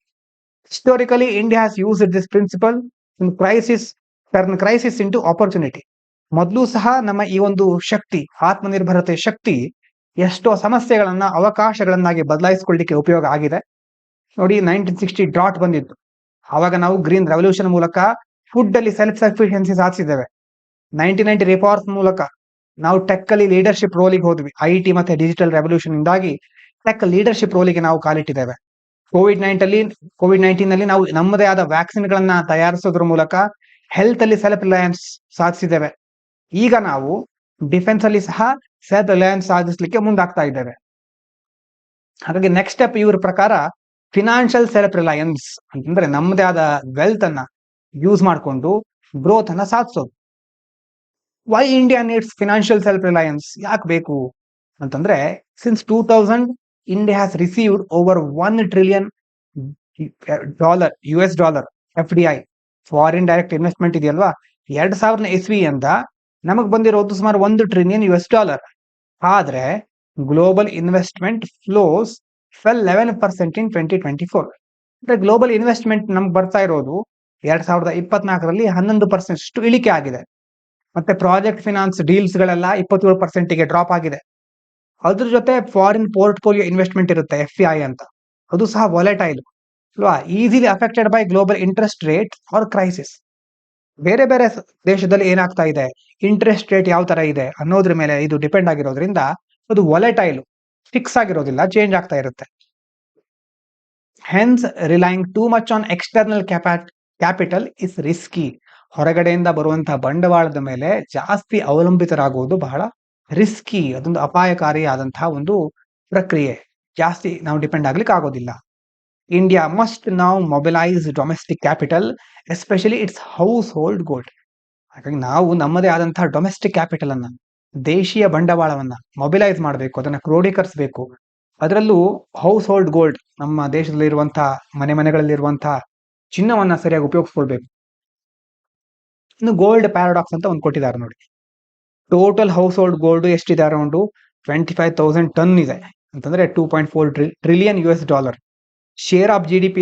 Historically India has used this principle in crisis, turn crisis into opportunity. ಮೊದಲು ಸಹ ನಮ್ಮ ಈ ಒಂದು ಶಕ್ತಿ, ಆತ್ಮನಿರ್ಭರತೆ ಶಕ್ತಿ ಎಷ್ಟೋ ಸಮಸ್ಯೆಗಳನ್ನ ಅವಕಾಶಗಳನ್ನಾಗಿ ಬದಲಾಯಿಸಿಕೊಳ್ಳಿಕ್ಕೆ ಉಪಯೋಗ ಆಗಿದೆ. ನೋಡಿ, 1960 ಡಾಟ್ ಬಂದಿತ್ತು. ಆವಾಗ ನಾವು ಗ್ರೀನ್ ರೆವಲ್ಯೂಷನ್ ಮೂಲಕ ಫುಡ್ ಅಲ್ಲಿ ಸೆಲ್ಫ್ ಸಫಿಷಿಯನ್ಸಿ ಸಾಧಿಸಿದ್ದೇವೆ. 1990 ರಿಫಾರ್ಮ್ಸ್ ಮೂಲಕ ನಾವು ಟೆಕ್ ಅಲ್ಲಿ ಲೀಡರ್ಶಿಪ್ ರೋಲಿಗೆ ಹೋದ್ವಿ. IT ಮತ್ತೆ ಡಿಜಿಟಲ್ ರೆವಲ್ಯೂಷನ್ ಇಂದಾಗಿ ಟೆಕ್ ಲೀಡರ್ಶಿಪ್ ರೋಲಿಗೆ ನಾವು ಕಾಲಿಟ್ಟಿದ್ದೇವೆ. ಕೋವಿಡ್-19 ನಲ್ಲಿ ನಾವು ನಮ್ಮದೇ ಆದ ವ್ಯಾಕ್ಸಿನ್ ಗಳನ್ನ ತಯಾರಿಸೋದ್ರ ಮೂಲಕ ಹೆಲ್ತ್ ಅಲ್ಲಿ ಸೆಲ್ಫ್ ರಿಲಯನ್ಸ್ ಸಾಧಿಸಿದ್ದೇವೆ. ಈಗ ನಾವು ಡಿಫೆನ್ಸ್ ಅಲ್ಲಿ ಸಹ ಸೆಲ್ಫ್ ರಿಲಯನ್ಸ್ ಸಾಧಿಸಲಿಕ್ಕೆ ಮುಂದಾಗ್ತಾ ಇದ್ದೇವೆ. ಹಾಗಾಗಿ ನೆಕ್ಸ್ಟ್ ಸ್ಟೆಪ್ ಇವ್ರ ಪ್ರಕಾರ ಫಿನಾನ್ಷಿಯಲ್ ಸೆಲ್ಫ್ ರಿಲಯನ್ಸ್ ಅಂತಂದ್ರೆ ನಮ್ಮದೇ ಆದ ವೆಲ್ತ್ ಅನ್ನ ಯೂಸ್ ಮಾಡಿಕೊಂಡು ಗ್ರೋತ್ ಅನ್ನ ಸಾಧಿಸೋದು. Why India needs financial self reliance? ಯಾಕೆ ಬೇಕು ಅಂತಂದ್ರೆ, since 2000 India has received over $1 trillion FDI, foreign direct investment ಇದೆಯಲ್ವಾ, 2000 ಇಸ್ವಿಯಿಂದ ನಮಗ್ ಬಂದಿರೋದು ಸುಮಾರು $1 ಟ್ರಿಲಿಯನ್. ಆದ್ರೆ global investment flows fell 11% in 2024. ಅಂದ್ರೆ ಗ್ಲೋಬಲ್ ಇನ್ವೆಸ್ಟ್ಮೆಂಟ್ ನಮ್ಗೆ ಬರ್ತಾ ಇರೋದು 2024ರಲ್ಲಿ 11% ಇಳಿಕೆ ಆಗಿದೆ. ಮತ್ತೆ ಪ್ರಾಜೆಕ್ಟ್ ಫಿನಾನ್ಸ್ ಡೀಲ್ಸ್ ಗಳೆಲ್ಲ 27%ಗೆ ಡ್ರಾಪ್ ಆಗಿದೆ. ಅದ್ರ ಜೊತೆ ಫಾರಿನ್ ಪೋರ್ಟ್ಫೋಲಿಯೋ ಇನ್ವೆಸ್ಟ್ಮೆಂಟ್ ಇರುತ್ತೆ, FPI ಅಂತ, ಅದು ಸಹ ವಾಲೆಟೈಲ್ ಅಲ್ವಾ, easily affected by global interest rate or crisis. ಬೇರೆ ಬೇರೆ ದೇಶದಲ್ಲಿ ಏನಾಗ್ತಾ ಇದೆ, ಇಂಟ್ರೆಸ್ಟ್ ರೇಟ್ ಯಾವ ತರ ಇದೆ ಅನ್ನೋದ್ರ ಮೇಲೆ ಇದು ಡಿಪೆಂಡ್ ಆಗಿರೋದ್ರಿಂದ ಅದು ವಾಲೆಟೈಲ್, ಫಿಕ್ಸ್ ಆಗಿರೋದಿಲ್ಲ, ಚೇಂಜ್ ಆಗ್ತಾ ಇರುತ್ತೆ. Hence relying too much on external capital is risky. ಹೊರಗಡೆಯಿಂದ ಬರುವಂತಹ ಬಂಡವಾಳದ ಮೇಲೆ ಜಾಸ್ತಿ ಅವಲಂಬಿತರಾಗುವುದು ಬಹಳ ರಿಸ್ಕಿ, ಅದೊಂದು ಅಪಾಯಕಾರಿ ಆದಂತಹ ಒಂದು ಪ್ರಕ್ರಿಯೆ. ಜಾಸ್ತಿ ನಾವು ಡಿಪೆಂಡ್ ಆಗ್ಲಿಕ್ಕೆ ಆಗೋದಿಲ್ಲ. ಇಂಡಿಯಾ ಮಸ್ಟ್ ನಾವು mobilise domestic capital, especially it's house hold gold. ಹಾಗಾಗಿ ನಾವು ನಮ್ಮದೇ ಆದಂತಹ ಡೊಮೆಸ್ಟಿಕ್ ಕ್ಯಾಪಿಟಲ್ ಅನ್ನ, ದೇಶೀಯ ಬಂಡವಾಳವನ್ನ ಮೊಬಿಲೈಸ್ ಮಾಡಬೇಕು, ಅದನ್ನ ಕ್ರೋಢೀಕರಿಸಬೇಕು. ಅದರಲ್ಲೂ ಹೌಸ್ ಹೋಲ್ಡ್ ಗೋಲ್ಡ್, ನಮ್ಮ ದೇಶದಲ್ಲಿರುವಂತಹ ಮನೆಗಳಲ್ಲಿರುವಂತಹ ಚಿನ್ನವನ್ನ ಸರಿಯಾಗಿ ಉಪಯೋಗಿಸ್ಕೊಳ್ಬೇಕು. ಇನ್ನು ಗೋಲ್ಡ್ ಪ್ಯಾರಾಡಾಕ್ಸ್ ಅಂತ ಒಂದು ಕೊಟ್ಟಿದ್ದಾರೆ ನೋಡಿ. ಟೋಟಲ್ ಹೌಸ್ ಹೋಲ್ಡ್ ಗೋಲ್ಡ್ ಎಷ್ಟಿದೆ, ಅರೌಂಡ್ 25,000 ಟನ್ ಇದೆ ಅಂತಂದ್ರೆ $2.4 trillion. Share of GDP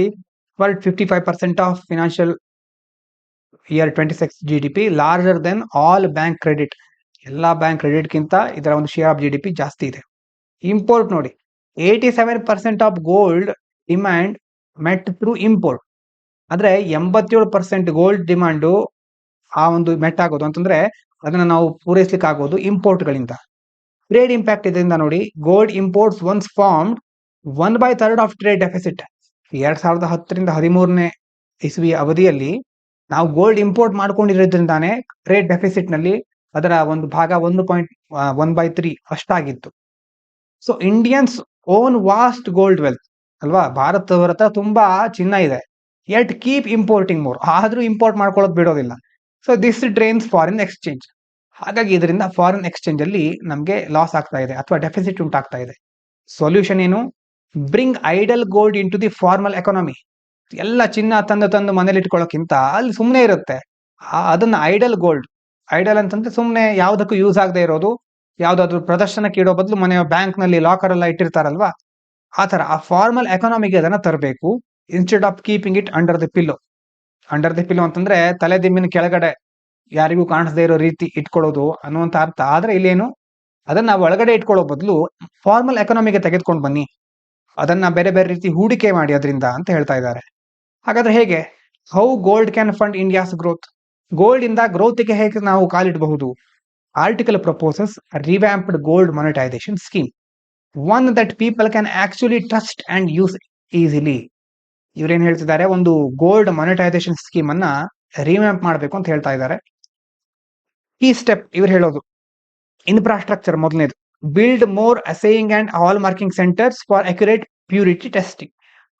55% of financial year 26 GDP larger then all bank credit. ಎಲ್ಲಾ ಬ್ಯಾಂಕ್ ಕ್ರೆಡಿಟ್ಗಿಂತ ಇದರ ಒಂದು ಶೇರ್ ಆಫ್ GDP ಜಾಸ್ತಿ ಇದೆ. ಇಂಪೋರ್ಟ್ ನೋಡಿ, 87% of gold demand met through import. ಅಂದ್ರೆ 87% ಗೋಲ್ಡ್ ಡಿಮಾಂಡು ಆ ಒಂದು ಮೆಟ್ ಆಗೋದು ಅಂತಂದ್ರೆ ಅದನ್ನ ನಾವು ಪೂರೈಸ್ಲಿಕ್ಕೆ ಆಗೋದು ಇಂಪೋರ್ಟ್ ಗಳಿಂದ. ಟ್ರೇಡ್ ಇಂಪ್ಯಾಕ್ಟ್ ಇದರಿಂದ ನೋಡಿ, gold imports once formed 1/3 of trade deficit. 2010ರಿಂದ 13ನೇ ಇಸ್ವಿ ಅವಧಿಯಲ್ಲಿ ನಾವು ಗೋಲ್ಡ್ ಇಂಪೋರ್ಟ್ ಮಾಡ್ಕೊಂಡಿರೋದ್ರಿಂದಾನೇ ಟ್ರೇಡ್ ಡೆಫಿಸಿಟ್ ನಲ್ಲಿ ಅದರ ಒಂದು ಭಾಗ 1.1/3 ಅಷ್ಟಾಗಿತ್ತು. So Indians own vast gold wealth ಅಲ್ವಾ, ಭಾರತದವರ ಹತ್ರ ತುಂಬಾ ಚಿನ್ನ ಇದೆ. ಯಟ್ ಕೀಪ್ ಇಂಪೋರ್ಟಿಂಗ್ ಮೋರ್, ಆದ್ರೂ ಇಂಪೋರ್ಟ್ ಮಾಡ್ಕೊಳ್ಳೋದು ಬಿಡೋದಿಲ್ಲ. So this drains foreign exchange. ಹಾಗಾಗಿ ಇದರಿಂದ ಫಾರಿನ್ ಎಕ್ಸ್ಚೇಂಜ್ ಅಲ್ಲಿ ನಮಗೆ ಲಾಸ್ ಆಗ್ತಾ ಇದೆ ಅಥವಾ ಡೆಫಿಸಿಟ್ ಉಂಟಾಗ್ತಾ ಇದೆ. ಸೊಲ್ಯೂಷನ್ ಏನು? Bring idle gold into the formal economy. ಎಲ್ಲ ಚಿನ್ನ ತಂದು ಮನೇಲಿ ಇಟ್ಕೊಳ್ಳೋಕ್ಕಿಂತ ಅಲ್ಲಿ ಸುಮ್ಮನೆ ಇರುತ್ತೆ, ಅದನ್ನ ಐಡಲ್ ಅಂತಂದ್ರೆ ಸುಮ್ಮನೆ ಯಾವ್ದಕ್ಕೂ ಯೂಸ್ ಆಗದೆ ಇರೋದು, ಯಾವ್ದಾದ್ರು ಪ್ರದರ್ಶನಕ್ಕೆ ಇಡೋ ಬದಲು ಮನೆ ಬ್ಯಾಂಕ್ ನಲ್ಲಿ ಲಾಕರ್ ಎಲ್ಲ ಇಟ್ಟಿರ್ತಾರಲ್ವಾ, ಆ ತರ ಆ ಫಾರ್ಮಲ್ ಎಕಾನಮಿಗೆ ಅದನ್ನ ತರಬೇಕು. Instead of keeping it under the pillow. Under the pillow ಅಂತಂದ್ರೆ ತಲೆ ದಿಮ್ಮಿನ ಕೆಳಗಡೆ ಯಾರಿಗೂ ಕಾಣಿಸದೇ ಇರೋ ರೀತಿ ಇಟ್ಕೊಳ್ಳೋದು ಅನ್ನುವಂತ ಅರ್ಥ. ಆದ್ರೆ ಇಲ್ಲೇನು, ಅದನ್ನ ನಾವು ಒಳಗಡೆ ಇಟ್ಕೊಳ್ಳೋ ಬದಲು ಫಾರ್ಮಲ್ ಎಕಾನಮಿಗೆ ತೆಗೆದುಕೊಂಡು ಬನ್ನಿ, ಅದನ್ನ ಬೇರೆ ಬೇರೆ ರೀತಿ ಹೂಡಿಕೆ ಮಾಡಿ ಅದರಿಂದ ಅಂತ ಹೇಳ್ತಾ ಇದ್ದಾರೆ. ಹಾಗಾದ್ರೆ ಹೇಗೆ? How gold can fund India's growth. Gold ಇಂದ ಗ್ರೋತ್ಗೆ ಹೇಗೆ ನಾವು ಕಾಲಿಡಬಹುದು? Article proposes revamped gold monetisation scheme, one that people can actually trust and use easily. ಇವ್ರೇನ್ ಹೇಳ್ತಿದ್ದಾರೆ, ಒಂದು ಗೋಲ್ಡ್ ಮೊನೆಟೈಸೇಷನ್ ಸ್ಕೀಮ್ ಅನ್ನ ರಿವ್ಯಾಂಪ್ ಮಾಡಬೇಕು ಅಂತ ಹೇಳ್ತಾ ಇದ್ದಾರೆ. ಈ ಸ್ಟೆಪ್ ಇವ್ರು ಹೇಳೋದು, ಇನ್ಫ್ರಾಸ್ಟ್ರಕ್ಚರ್ ಮೊದಲನೇದು, build more assaying and hallmarking centres for accurate purity testing.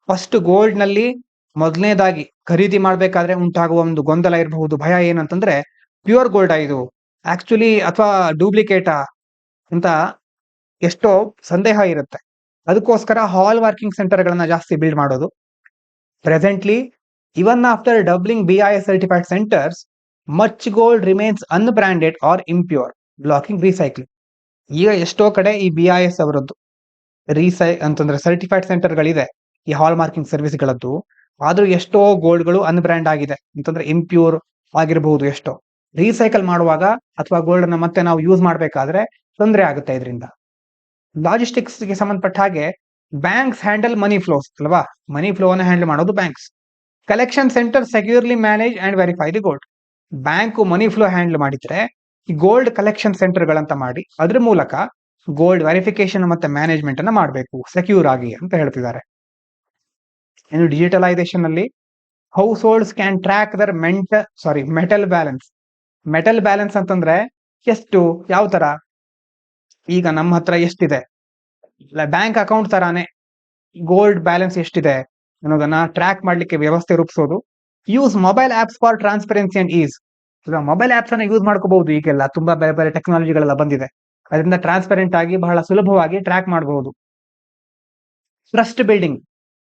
First gold ನಲ್ಲಿ ಮೊದಲನೇದಾಗಿ ಖರೀದಿ ಮಾಡಬೇಕಾದ್ರೆ ಉಂಟಾಗುವ ಒಂದು ಗೊಂದಲ ಇರಬಹುದು, ಭಯ ಏನಂತಂದ್ರೆ ಪ್ಯೂರ್ ಗೋಲ್ಡ್ ಇದು ಆಕ್ಚುಲಿ ಅಥವಾ ಡೂಪ್ಲಿಕೇಟಾ ಅಂತ ಎಷ್ಟೋ ಸಂದೇಹ ಇರುತ್ತೆ. ಅದಕ್ಕೋಸ್ಕರ ಹಾಲ್ ಮಾರ್ಕಿಂಗ್ ಸೆಂಟರ್ ಗಳನ್ನ ಜಾಸ್ತಿ ಬಿಲ್ಡ್ ಮಾಡೋದು. Presently even after doubling BIS certified centres, much gold remains unbranded or impure, blocking recycling. ಈಗ ಎಷ್ಟೋ ಕಡೆ ಈ BIS ಅವರದ್ದು ಅಂತಂದ್ರೆ ಸರ್ಟಿಫೈಡ್ ಸೆಂಟರ್ ಗಳಿದೆ ಈ ಹಾಲ್ ಮಾರ್ಕಿಂಗ್ ಸರ್ವಿಸ್ ಗಳದ್ದು, ಆದ್ರೂ ಎಷ್ಟೋ ಗೋಲ್ಡ್ಗಳು ಅನ್ಬ್ರ್ಯಾಂಡ್ ಆಗಿದೆ ಅಂತಂದ್ರೆ ಇಂಪ್ಯೂರ್ ಆಗಿರಬಹುದು. ಎಷ್ಟೋ ರೀಸೈಕಲ್ ಮಾಡುವಾಗ ಅಥವಾ ಗೋಲ್ಡ್ ಅನ್ನ ಮತ್ತೆ ನಾವು ಯೂಸ್ ಮಾಡಬೇಕಾದ್ರೆ ತೊಂದರೆ ಆಗುತ್ತೆ ಇದರಿಂದ. ಲಾಜಿಸ್ಟಿಕ್ಸ್ ಗೆ ಸಂಬಂಧಪಟ್ಟ ಹಾಗೆ ಬ್ಯಾಂಕ್ಸ್ ಹ್ಯಾಂಡಲ್ ಮನಿ ಫ್ಲೋಸ್ ಅಲ್ವಾ, ಮನಿ ಫ್ಲೋ ಅನ್ನ ಹ್ಯಾಂಡಲ್ ಮಾಡೋದು banks. Collection centre securely manage and verify the gold. Bank money flow handle ಮಾಡಿದ್ರೆ ಈ ಗೋಲ್ಡ್ ಕಲೆಕ್ಷನ್ ಸೆಂಟರ್ ಗಳಂತ ಮಾಡಿ ಅದ್ರ ಮೂಲಕ ಗೋಲ್ಡ್ ವೆರಿಫಿಕೇಶನ್ ಮತ್ತೆ ಮ್ಯಾನೇಜ್ಮೆಂಟ್ ಅನ್ನ ಮಾಡಬೇಕು ಸೆಕ್ಯೂರ್ ಆಗಿ ಅಂತ ಹೇಳ್ತಿದ್ದಾರೆ. ಇನ್ನು ಡಿಜಿಟಲೈಸೇಷನ್ ಅಲ್ಲಿ households can track their metal balance. Metal balance ಅಂತಂದ್ರೆ ಎಷ್ಟು, ಯಾವ ತರ, ಈಗ ನಮ್ಮ ಹತ್ರ ಎಷ್ಟಿದೆ, ಬ್ಯಾಂಕ್ ಅಕೌಂಟ್ ತರಾನೇ ಗೋಲ್ಡ್ ಬ್ಯಾಲೆನ್ಸ್ ಎಷ್ಟಿದೆ ಅನ್ನೋದನ್ನ ಟ್ರ್ಯಾಕ್ ಮಾಡ್ಲಿಕ್ಕೆ ವ್ಯವಸ್ಥೆ ರೂಪಿಸೋದು. Use mobile apps for transparency and ease. Mobile apps ಅನ್ನ ಯೂಸ್ ಮಾಡ್ಕೋಬಹುದು, ಈಗೆಲ್ಲ ತುಂಬಾ ಬೇರೆ ಬೇರೆ ಟೆಕ್ನಾಲಜಿಗಳೆಲ್ಲ ಬಂದಿದೆ, ಅದರಿಂದ ಟ್ರಾನ್ಸ್ಪರೆಂಟ್ ಆಗಿ ಬಹಳ ಸುಲಭವಾಗಿ ಟ್ರ್ಯಾಕ್ ಮಾಡಬಹುದು. Trust building,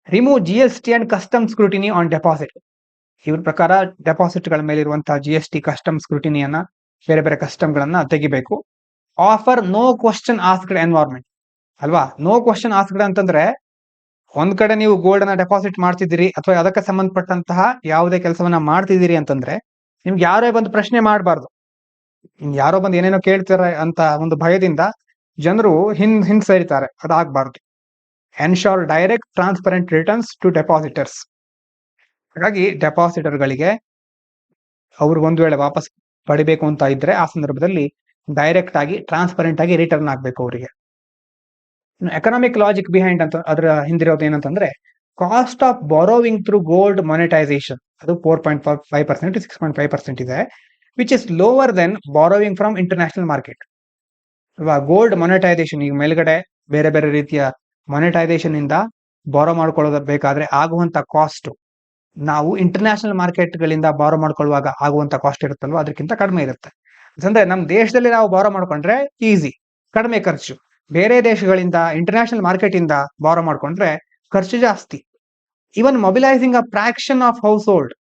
remove GST and custom scrutiny on deposit. ಇವ್ರ ಪ್ರಕಾರ ಡೆಪಾಸಿಟ್ ಗಳ ಮೇಲೆ ಇರುವಂತಹ GST ಕಸ್ಟಮ್ ಸ್ಕ್ರೂಟಿನಿಯನ್ನ, ಬೇರೆ ಬೇರೆ ಕಸ್ಟಮ್ ಗಳನ್ನ ತೆಗಿಬೇಕು. Offer no question asked environment ಅಲ್ವಾ. ನೋ ಕ್ವಶನ್ ಆಸ್ಕ್ಡ್ ಅಂತಂದ್ರೆ ಒಂದ್ ಕಡೆ ನೀವು ಗೋಲ್ಡ್ ಅನ್ನ ಡೆಪಾಸಿಟ್ ಮಾಡ್ತಿದ್ದೀರಿ ಅಥವಾ ಅದಕ್ಕೆ ಸಂಬಂಧಪಟ್ಟಂತಹ ಯಾವುದೇ ಕೆಲಸವನ್ನ ಮಾಡ್ತಿದ್ದೀರಿ ಅಂತಂದ್ರೆ ನಿಮ್ಗೆ ಯಾರೇ ಬಂದು ಪ್ರಶ್ನೆ ಮಾಡಬಾರ್ದು. ಯಾರೋ ಬಂದು ಏನೇನೋ ಕೇಳ್ತಾರೆ ಅಂತ ಒಂದು ಭಯದಿಂದ ಜನರು ಹಿಂದ್ ಸರಿತಾರೆ, ಅದಾಗಬಾರ್ದು. Ensure direct transparent returns to depositors. ಹಾಗಾಗಿ ಡೆಪಾಸಿಟರ್ ಗಳಿಗೆ ಅವ್ರು ಒಂದು ವೇಳೆ ವಾಪಸ್ ಪಡಿಬೇಕು ಅಂತ ಇದ್ರೆ ಆ ಸಂದರ್ಭದಲ್ಲಿ ಡೈರೆಕ್ಟ್ ಆಗಿ ಟ್ರಾನ್ಸ್ಪರೆಂಟ್ ಆಗಿ ರಿಟರ್ನ್ ಆಗ್ಬೇಕು ಅವರಿಗೆ. ಎಕನಾಮಿಕ್ ಲಾಜಿಕ್ ಬಿಹೈಂಡ್ ಅಂತ ಅದರ ಹಿಂದಿರೋದು ಏನಂತಂದ್ರೆ, cost of borrowing through gold monetisation ಅದು 4.5% to 6.5% ಇದೆ, which is lower than borrowing from international market ಅಲ್ವಾ. ಗೋಲ್ಡ್ ಮೊನೆಟೈಸೇಷನ್ ಈಗ ಮೇಲ್ಗಡೆ ಬೇರೆ ಬೇರೆ ರೀತಿಯ ಮೊನೆಟೈಸೇಷನ್ ಇಂದ ಬಾರೋ ಮಾಡ್ಕೊಳ್ಳೋದ ಬೇಕಾದ್ರೆ ಆಗುವಂತ ಕಾಸ್ಟ್ ನಾವು ಇಂಟರ್ನ್ಯಾಷನಲ್ ಮಾರ್ಕೆಟ್ ಗಳಿಂದ ಬಾರೋ ಮಾಡ್ಕೊಳ್ಳುವಾಗ ಆಗುವಂತ ಕಾಸ್ಟ್ ಇರುತ್ತಲ್ವ ಅದಕ್ಕಿಂತ ಕಡಿಮೆ ಇರುತ್ತೆ. ಅಂದ್ರೆ ನಮ್ಮ ದೇಶದಲ್ಲಿ ನಾವು ಬಾರೋ ಮಾಡ್ಕೊಂಡ್ರೆ ಈಸಿ, ಕಡಿಮೆ ಖರ್ಚು. ಬೇರೆ ದೇಶಗಳಿಂದ ಇಂಟರ್ನ್ಯಾಷನಲ್ ಮಾರ್ಕೆಟ್ ಇಂದ ಬಾರೋ ಮಾಡ್ಕೊಂಡ್ರೆ ಖರ್ಚು ಜಾಸ್ತಿ. Even mobilising a fraction of household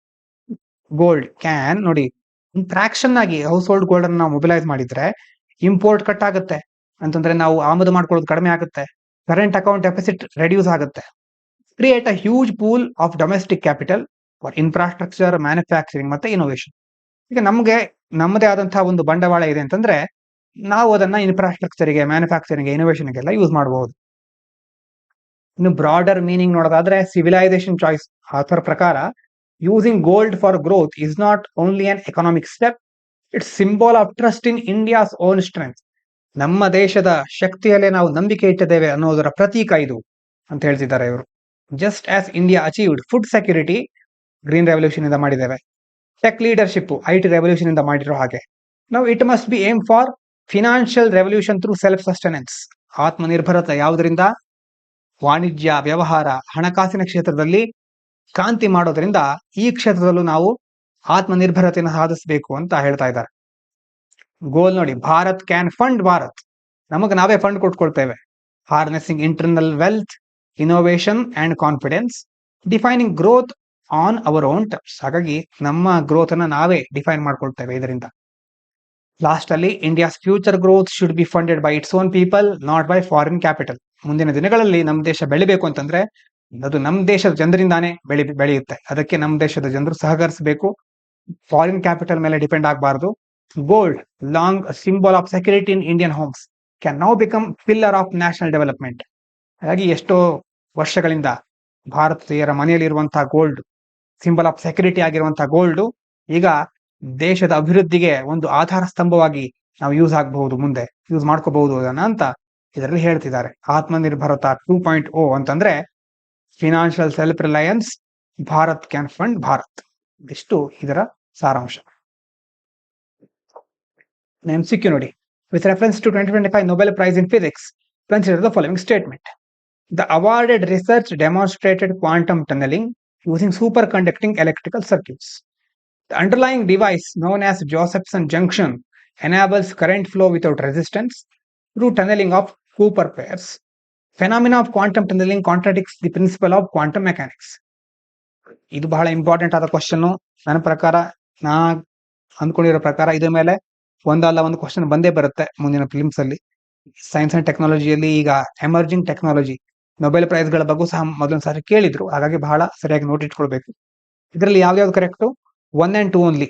gold can, ನೋಡಿ ಫ್ರಾಕ್ಷನ್ ಆಗಿ ಹೌಸ್ ಹೋಲ್ಡ್ ಗೋಲ್ಡ್ ಅನ್ನು ನಾವು ಮೊಬಿಲೈಸ್ ಮಾಡಿದ್ರೆ ಇಂಪೋರ್ಟ್ ಕಟ್ ಆಗುತ್ತೆ ಅಂತಂದ್ರೆ ನಾವು ಆಮದು ಮಾಡ್ಕೊಳ್ಳೋದು ಕಡಿಮೆ ಆಗುತ್ತೆ, ಕರೆಂಟ್ ಅಕೌಂಟ್ ಡೆಫಿಸಿಟ್ ರೆಡ್ಯೂಸ್ ಆಗುತ್ತೆ. Create a huge pool of domestic capital for infrastructure, manufacturing ಮತ್ತೆ ಇನೋವೇಷನ್. ಈಗ ನಮ್ಗೆ ನಮ್ಮದೇ ಆದಂತಹ ಒಂದು ಬಂಡವಾಳ ಇದೆ ಅಂತಂದ್ರೆ ನಾವು ಅದನ್ನ ಇನ್ಫ್ರಾಸ್ಟ್ರಕ್ಚರ್ಗೆ, ಮ್ಯಾನುಫ್ಯಾಕ್ಚರಿಂಗ್, ಇನೋವೇಷನ್ಗೆಲ್ಲ ಯೂಸ್ ಮಾಡಬಹುದು. ಇನ್ನು ಬ್ರಾಡರ್ ಮೀನಿಂಗ್ ನೋಡೋದಾದ್ರೆ ಸಿವಿಲೈಸೇಷನ್ ಚಾಯ್ಸ್ ಆಥರ್ ಪ್ರಕಾರ using gold for growth is not only an economic step, it's symbol of trust in India's own strength. ನಮ್ಮ ದೇಶದ ಶಕ್ತಿಯಲ್ಲೇ ನಾವು ನಂಬಿಕೆ ಇಟ್ಟಿದ್ದೇವೆ ಅನ್ನೋದರ ಪ್ರತೀಕ ಇದು ಅಂತ ಹೇಳ್ತಿದ್ದಾರೆ ಇವರು. Just as India achieved food security, green revolution ಇಂದ ಮಾಡಿದ್ದೇವೆ, ಟೆಕ್ ಲೀಡರ್ಶಿಪ್ IT ರೆವಲ್ಯೂಷನ್ ಇಂದ ಮಾಡಿರೋ ಹಾಗೆ, ನಾವು it must be aim for financial revolution through self sustenance. ಆತ್ಮನಿರ್ಭರತೆ ಯಾವುದರಿಂದ? ವಾಣಿಜ್ಯ, ವ್ಯವಹಾರ, ಹಣಕಾಸಿನ ಕ್ಷೇತ್ರದಲ್ಲಿ ಕ್ರಾಂತಿ ಮಾಡೋದ್ರಿಂದ ಈ ಕ್ಷೇತ್ರದಲ್ಲೂ ನಾವು ಆತ್ಮನಿರ್ಭರತೆಯನ್ನು ಸಾಧಿಸಬೇಕು ಅಂತ ಹೇಳ್ತಾ ಇದ್ದಾರೆ. ಗೋಲ್ ನೋಡಿ, ಭಾರತ್ ಕ್ಯಾನ್ ಫಂಡ್ ಭಾರತ್, ನಮಗೆ ನಾವೇ ಫಂಡ್ ಕೊಟ್ಕೊಳ್ತೇವೆ. Harnessing internal wealth, innovation and confidence, defining growth on our own terms. ಹಾಗಾಗಿ ನಮ್ಮ ಗ್ರೋತ್ ಅನ್ನ ನಾವೇ ಡಿಫೈನ್ ಮಾಡ್ಕೊಳ್ತೇವೆ ಇದರಿಂದ. ಲಾಸ್ಟ್ ಅಲ್ಲಿ India's future growth should be funded by its own people, not by foreign capital. ಮುಂದಿನ ದಿನಗಳಲ್ಲಿ ನಮ್ಮ ದೇಶ ಬೆಳಿಬೇಕು ಅಂತಂದ್ರೆ ಅದು ನಮ್ಮ ದೇಶದ ಜನರಿಂದಾನೇ ಬೆಳೆಯುತ್ತೆ. ಅದಕ್ಕೆ ನಮ್ಮ ದೇಶದ ಜನರು ಸಹಕರಿಸಬೇಕು, ಫಾರಿನ್ ಕ್ಯಾಪಿಟಲ್ ಮೇಲೆ ಡಿಪೆಂಡ್ ಆಗಬಾರದು. Gold, long symbol of security in Indian homes, can now become pillar of national development. ಹಾಗಾಗಿ ಎಷ್ಟೋ ವರ್ಷಗಳಿಂದ ಭಾರತೀಯರ ಮನೆಯಲ್ಲಿ ಇರುವಂತಹ ಗೋಲ್ಡ್, ಸಿಂಬಲ್ ಆಫ್ ಸೆಕ್ಯೂರಿಟಿ ಆಗಿರುವಂತಹ ಗೋಲ್ಡ್ ಈಗ ದೇಶದ ಅಭಿವೃದ್ಧಿಗೆ ಒಂದು ಆಧಾರ ಸ್ತಂಭವಾಗಿ ನಾವು ಮುಂದೆ ಯೂಸ್ ಮಾಡ್ಕೋಬಹುದು ಅದನ್ನ ಅಂತ ಇದರಲ್ಲಿ ಹೇಳ್ತಿದ್ದಾರೆ. ಆತ್ಮನಿರ್ಭರತಾ 2.0 ಅಂತಂದ್ರೆ financial self Reliance, Bharat can fund Bharat. ಇಷ್ಟು ಇದರ ಸಾರಾಂಶ. MCQ ನೋಡಿ, with reference to 2025 Nobel Prize in Physics, consider the following statement. The awarded research demonstrated quantum tunneling using superconducting electrical circuits. The underlying device, known as Josephson junction, enables current flow without resistance through tunneling of Cooper pairs. Phenomena of quantum tunneling contradicts the principle of quantum mechanics. ಇದು ಬಹಳ ಇಂಪಾರ್ಟೆಂಟ್ ಆದ ಕ್ವಶನ್. ನನ್ನ ಪ್ರಕಾರ, ನಾ ಅಂದ್ಕೊಂಡಿರೋ ಪ್ರಕಾರ ಇದ್ರ ಮೇಲೆ ಒಂದಲ್ಲ ಒಂದು ಕ್ವಶನ್ ಬಂದೇ ಬರುತ್ತೆ ಮುಂದಿನ ಫಿಲಿಮ್ಸ್ ಅಲ್ಲಿ. ಸೈನ್ಸ್ ಅಂಡ್ ಟೆಕ್ನಾಲಜಿಯಲ್ಲಿ ಈಗ ಎಮರ್ಜಿಂಗ್ ಟೆಕ್ನಾಲಜಿ ನೊಬೆಲ್ ಪ್ರೈಸ್ ಗಳ ಬಗ್ಗೆ ಸಹ ಮೊದಲೊಂದು ಸಾರಿ ಕೇಳಿದ್ರು. ಹಾಗಾಗಿ ಬಹಳ ಸರಿಯಾಗಿ ನೋಟ್ ಇಟ್ಕೊಳ್ಬೇಕು. ಇದರಲ್ಲಿ ಯಾವ್ಯಾವ್ದು ಕರೆಕ್ಟ್? 1 and 2 only.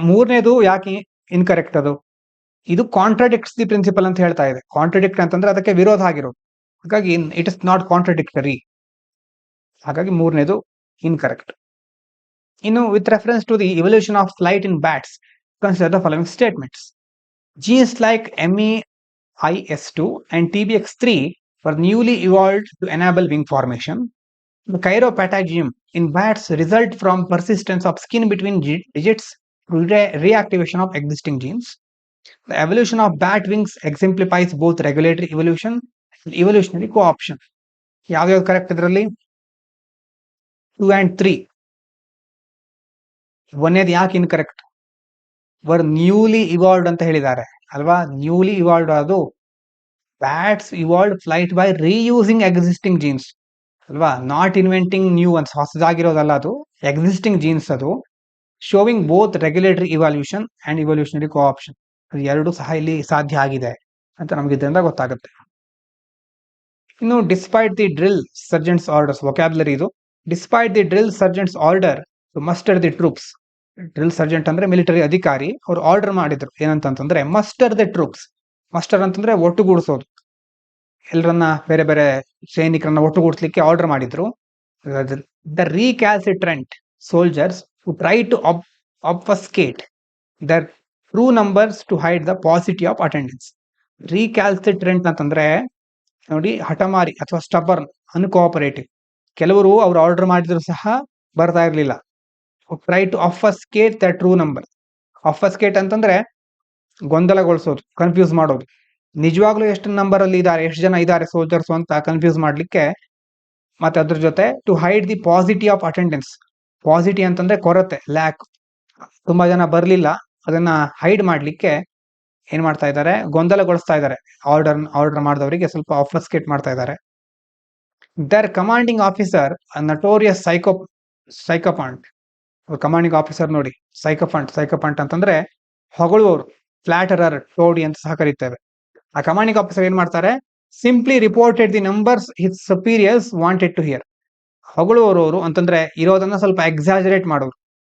ಮೂರನೇದು ಯಾಕೆ ಇನ್ಕರೆಕ್ಟ್? ಅದು ಇದು ಕಾಂಟ್ರಾಡಿಕ್ಟ್ಸ್ ದಿ ಪ್ರಿನ್ಸಿಪಲ್ ಅಂತ ಹೇಳ್ತಾ ಇದೆ. ಕಾಂಟ್ರಾಡಿಕ್ಟ್ ಅಂತಂದ್ರೆ ಅದಕ್ಕೆ ವಿರೋಧ ಆಗಿರೋದು. ಹಾಗಾಗಿ ಇಟ್ ಇಸ್ ನಾಟ್ ಕಾಂಟ್ರಾಡಿಕ್ಟರಿ. ಹಾಗಾಗಿ ಮೂರನೇದು ಇನ್ಕರೆಕ್ಟ್. ಇನ್ನು with reference to the evolution of flight in bats, consider the following statements. Genes like MEIS2 and TBX3 were newly evolved to enable wing formation. The chiropatagium in bats result from persistence of skin between digits through reactivation of existing genes. The evolution of bat wings exemplifies both regulatory evolution and evolutionary co-option. ಯಾವ್ಯಾವ್ದು ಕರೆಕ್ಟ್ ಇದರಲ್ಲಿ? 2 and 3. ಒಂದೇದು ಯಾಕೆ ಇನ್ಕರೆಕ್ಟ್? ವರ್ ನ್ಯೂಲಿ ಇವಾಲ್ವ್ಡ್ ಅಂತ ಹೇಳಿದ್ದಾರೆ ಅಲ್ವಾ? ನ್ಯೂಲಿ ಇವಾಲ್ವ್ಡ್ ಅದು bats evolved flight by reusing existing genes ಅಲ್ವಾ? ನಾಟ್ ಇನ್ವೆಂಟಿಂಗ್ ನ್ಯೂ ಒನ್ಸ್, ಹೊಸದಾಗಿರೋದಲ್ಲ, ಅದು ಎಕ್ಸಿಸ್ಟಿಂಗ್ ಜೀನ್ಸ್. ಅದು showing both regulatory evolution and evolutionary co-option. ಅದು ಎರಡು ಸಹ ಇಲ್ಲಿ ಸಾಧ್ಯ ಆಗಿದೆ ಅಂತ ನಮ್ಗೆ ಇದರಿಂದ ಗೊತ್ತಾಗುತ್ತೆ. ಇನ್ನು despite the drill sergeant's orders, vocabulary ಇದು. Despite the drill sergeant's order to muster the troops. Drill sergeant ಅಂದ್ರೆ ಮಿಲಿಟರಿ ಅಧಿಕಾರಿ. ಅವ್ರು ಆರ್ಡರ್ ಮಾಡಿದ್ರು ಏನಂತಂದ್ರೆ ಮಸ್ಟರ್ ದ ಟ್ರೂಪ್ಸ್. ಮಸ್ಟರ್ ಅಂತಂದ್ರೆ ಒಟ್ಟುಗೂಡಿಸೋದು, ಎಲ್ಲರನ್ನ ಬೇರೆ ಬೇರೆ ಸೈನಿಕರನ್ನ ಒಟ್ಟುಗೂಡಿಸ್ಲಿಕ್ಕೆ ಆರ್ಡರ್ ಮಾಡಿದ್ರು. The recalcitrant soldiers to try to obfuscate their true numbers to hide the paucity of attendance. Recalcitrant ಅಂತಂದ್ರೆ ನೋಡಿ, ಹಠಮಾರಿ ಅಥವಾ ಸ್ಟಬರ್ನ್, ಅನ್ಕೋಆಪರೇಟಿವ್. ಕೆಲವರು ಅವ್ರು ಆರ್ಡರ್ ಮಾಡಿದ್ರು ಸಹ ಬರ್ತಾ ಇರ್ಲಿಲ್ಲ. Try to obfuscate the true number. Obfuscate ಅಂತಂದ್ರೆ ಗೊಂದಲಗೊಳಿಸೋದು, ಕನ್ಫ್ಯೂಸ್ ಮಾಡೋದು. ನಿಜವಾಗ್ಲೂ ಎಷ್ಟು ನಂಬರ್ ಅಲ್ಲಿ ಇದ್ದಾರೆ, ಎಷ್ಟು ಜನ ಇದ್ದಾರೆ ಸೋಲ್ಜರ್ಸ್ ಅಂತ ಕನ್ಫ್ಯೂಸ್ ಮಾಡ್ಲಿಕ್ಕೆ. ಮತ್ತೆ ಅದ್ರ ಜೊತೆ to hide the paucity of attendance. Paucity ಅಂತಂದ್ರೆ ಕೊರತೆ, ಲ್ಯಾಕ್. ತುಂಬಾ ಜನ ಬರ್ಲಿಲ್ಲ, ಅದನ್ನ ಹೈಡ್ ಮಾಡ್ಲಿಕ್ಕೆ ಏನ್ ಮಾಡ್ತಾ ಇದ್ದಾರೆ? ಗೊಂದಲಗೊಳಿಸ್ತಾ ಇದ್ದಾರೆ. ಆರ್ಡರ್ ಮಾಡಿದವರಿಗೆ ಸ್ವಲ್ಪ ಆಬ್ಫಸ್ಕೇಟ್ ಮಾಡ್ತಾ ಇದ್ದಾರೆ. Their commanding officer notorious sycophant. Commanding officer ನೋಡಿ, ಸೈಕೋಫಾಂಟ್ ಅಂತಂದ್ರೆ ಹೊಗಳುವವರು, ಫ್ಲಾಟರರ್, ಟೋಡಿ ಅಂತ ಸಹ ಕರೀತೇವೆ. ಆ ಕಮಾಂಡಿಂಗ್ ಆಫೀಸರ್ ಏನ್ ಮಾಡ್ತಾರೆ? Simply reported the numbers his superiors wanted to hear. ಹೊಗಳುವವರು ಅಂತಂದ್ರೆ ಇರೋದನ್ನ ಸ್ವಲ್ಪ ಎಕ್ಸಾಜರೇಟ್ ಮಾಡೋರು.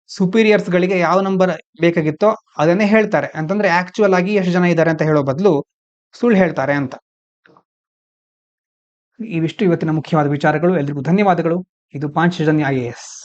ಸುಪೀರಿಯರ್ಸ್ ಗಳಿಗೆ ಯಾವ ನಂಬರ್ ಬೇಕಾಗಿತ್ತೋ ಅದನ್ನೇ ಹೇಳ್ತಾರೆ. ಅಂತಂದ್ರೆ ಆಕ್ಚುಯಲ್ ಆಗಿ ಎಷ್ಟು ಜನ ಇದ್ದಾರೆ ಅಂತ ಹೇಳೋ ಬದಲು ಸುಳ್ಳು ಹೇಳ್ತಾರೆ ಅಂತ. ಇವಿಷ್ಟು ಇವತ್ತಿನ ಮುಖ್ಯವಾದ ವಿಚಾರಗಳು. ಎಲ್ರಿಗೂ ಧನ್ಯವಾದಗಳು. ಇದು ಪಾಂಚಜನ್ಯ IAS.